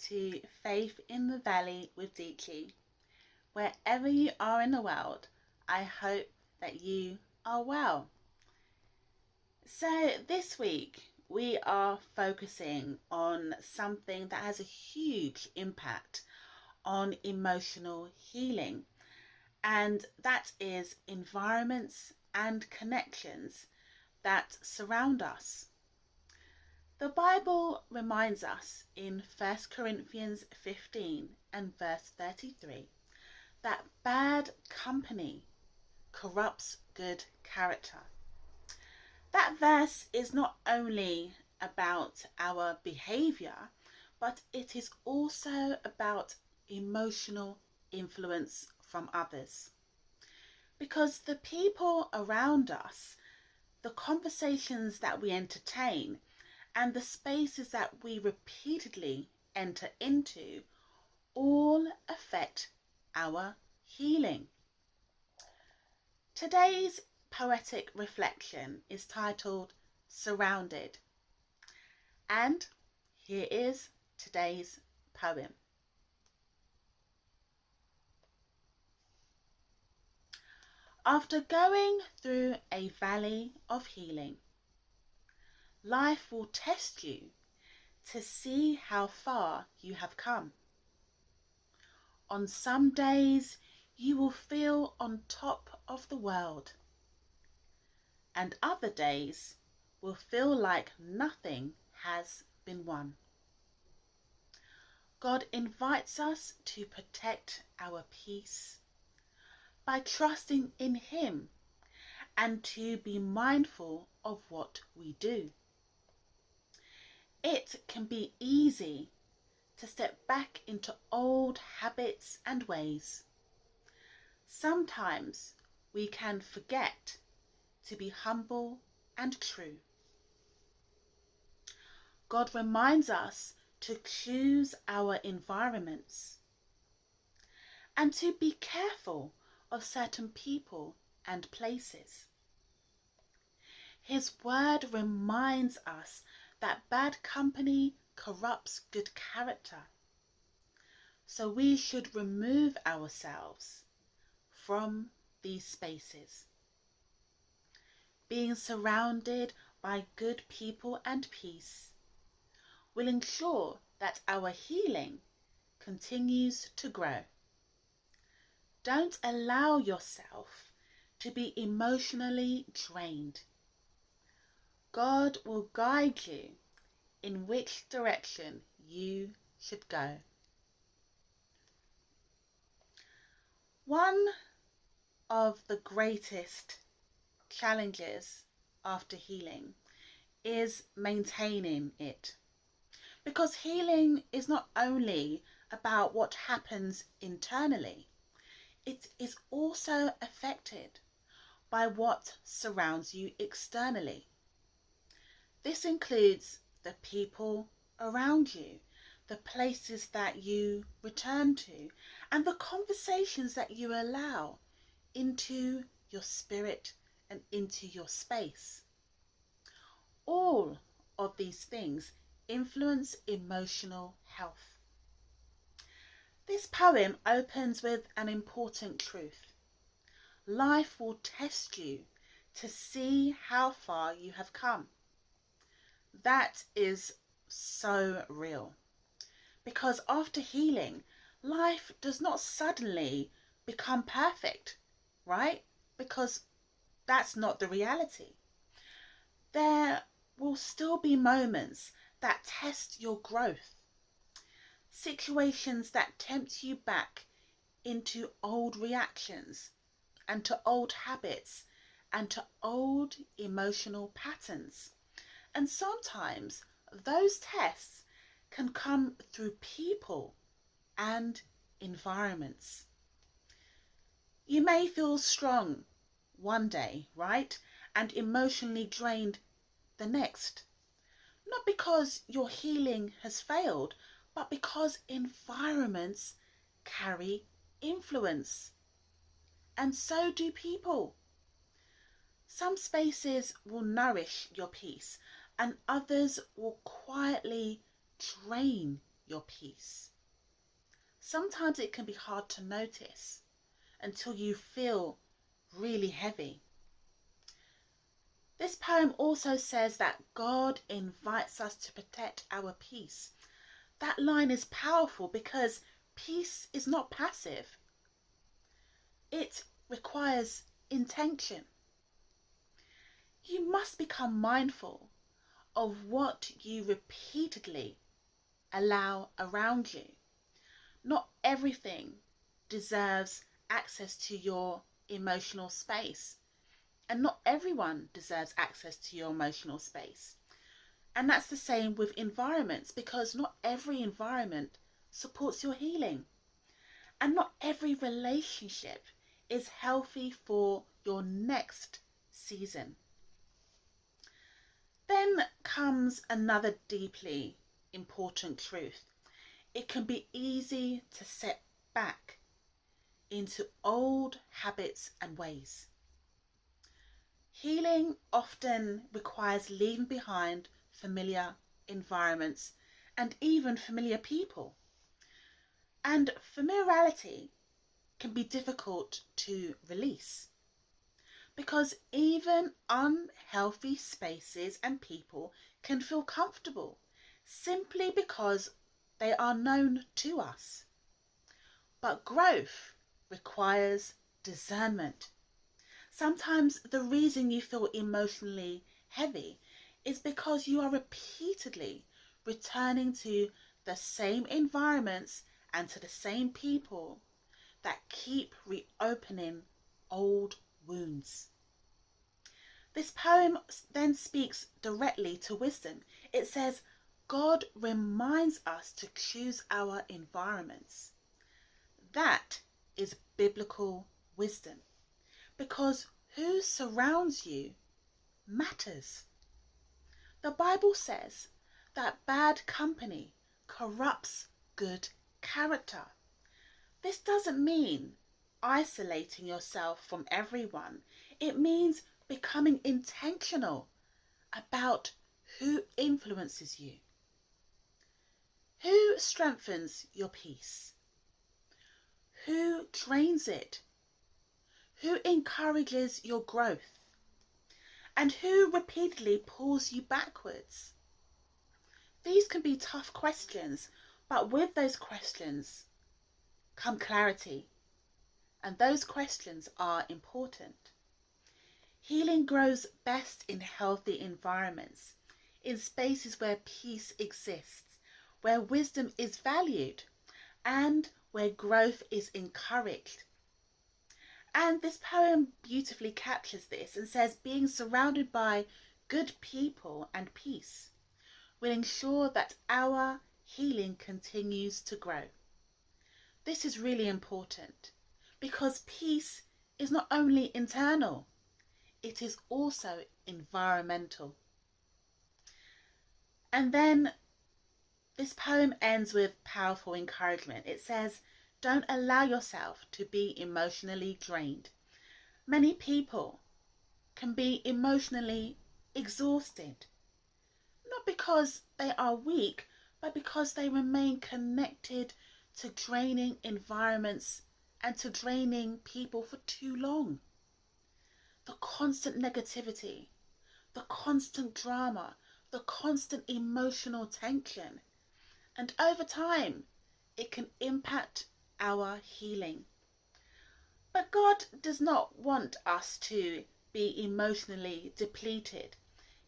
to Faith in the Valley with Deechi. Wherever you are in the world, I hope that you are well. So this week we are focusing on something that has a huge impact on emotional healing, and that is environments and connections that surround us. The Bible reminds us in 1 Corinthians 15 and verse 33 that bad company corrupts good character. That verse is not only about our behavior, but it is also about emotional influence from others. Because the people around us, the conversations that we entertain, and the spaces that we repeatedly enter into all affect our healing. Today's poetic reflection is titled Surrounded, and here is today's poem. After going through a valley of healing, life will test you to see how far you have come. On some days, you will feel on top of the world, and other days will feel like nothing has been won. God invites us to protect our peace by trusting in Him and to be mindful of what we do. It can be easy to step back into old habits and ways. Sometimes we can forget to be humble and true. God reminds us to choose our environments and to be careful of certain people and places. His word reminds us that bad company corrupts good character. So we should remove ourselves from these spaces. Being surrounded by good people and peace will ensure that our healing continues to grow. Don't allow yourself to be emotionally drained. God will guide you in which direction you should go. One of the greatest challenges after healing is maintaining it. Because healing is not only about what happens internally, it is also affected by what surrounds you externally. This includes the people around you, the places that you return to, and the conversations that you allow into your spirit and into your space. All of these things influence emotional health. This poem opens with an important truth. Life will test you to see how far you have come. That is so real. Because after healing, life does not suddenly become perfect, right? Because that's not the reality. There will still be moments that test your growth. Situations that tempt you back into old reactions and to old habits and to old emotional patterns. And sometimes those tests can come through people and environments. You may feel strong one day, right? And emotionally drained the next. Not because your healing has failed, but because environments carry influence. And so do people. Some spaces will nourish your peace, and others will quietly drain your peace. Sometimes it can be hard to notice until you feel really heavy. This poem also says that God invites us to protect our peace. That line is powerful because peace is not passive. It requires intention. You must become mindful of what you repeatedly allow around you. Not everything deserves access to your emotional space, and not everyone deserves access to your emotional space. And that's the same with environments, because not every environment supports your healing, and not every relationship is healthy for your next season. Then comes another deeply important truth. It can be easy to set back into old habits and ways. Healing often requires leaving behind familiar environments and even familiar people. And familiarity can be difficult to release because even unhealthy spaces and people can feel comfortable simply because they are known to us. But growth requires discernment. Sometimes the reason you feel emotionally heavy is because you are repeatedly returning to the same environments and to the same people that keep reopening old wounds. This poem then speaks directly to wisdom. It says, God reminds us to choose our environments. That is biblical wisdom, because who surrounds you matters. The Bible says that bad company corrupts good character. This doesn't mean isolating yourself from everyone. It means becoming intentional about who influences you. Who strengthens your peace? Who drains it? Who encourages your growth? And who repeatedly pulls you backwards? These can be tough questions, but with those questions come clarity, and those questions are important. Healing grows best in healthy environments, in spaces where peace exists, where wisdom is valued, and where growth is encouraged. And this poem beautifully captures this and says being surrounded by good people and peace will ensure that our healing continues to grow. This is really important because peace is not only internal, it is also environmental. And then this poem ends with powerful encouragement. It says, don't allow yourself to be emotionally drained. Many people can be emotionally exhausted, not because they are weak, but because they remain connected to draining environments and to draining people for too long. The constant negativity, the constant drama, the constant emotional tension, and over time, it can impact our healing. But God does not want us to be emotionally depleted.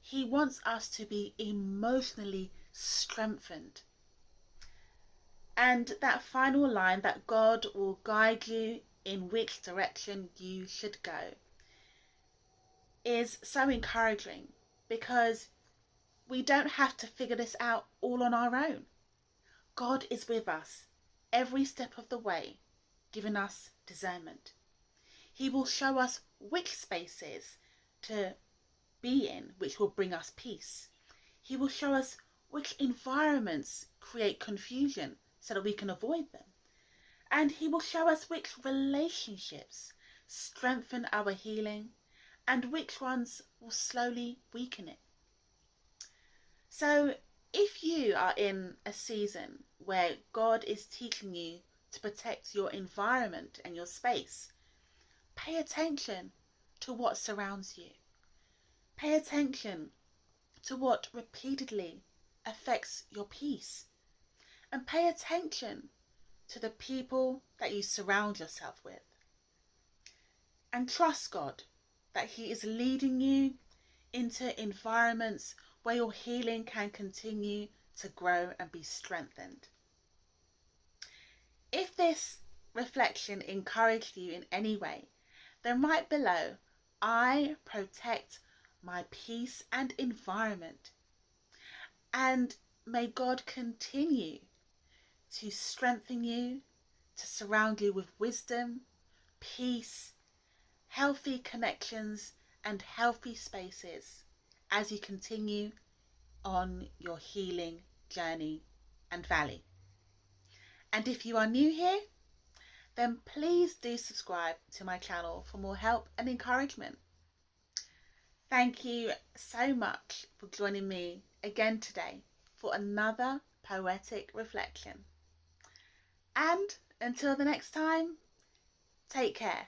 He wants us to be emotionally strengthened. And that final line, that God will guide you in which direction you should go, is so encouraging because we don't have to figure this out all on our own. God is with us every step of the way, giving us discernment. He will show us which spaces to be in which will bring us peace. He will show us which environments create confusion so that we can avoid them. And he will show us which relationships strengthen our healing and which ones will slowly weaken it. So If you are in a season where God is teaching you to protect your environment and your space, pay attention to what surrounds you. Pay attention to what repeatedly affects your peace. And pay attention to the people that you surround yourself with. And trust God that He is leading you into environments where your healing can continue to grow and be strengthened. If this reflection encouraged you in any way, then write below, I protect my peace and environment. And may God continue to strengthen you, to surround you with wisdom, peace, healthy connections, and healthy spaces as you continue on your healing journey and valley. And if you are new here, then please do subscribe to my channel for more help and encouragement. Thank you so much for joining me again today for another poetic reflection. And until the next time, take care.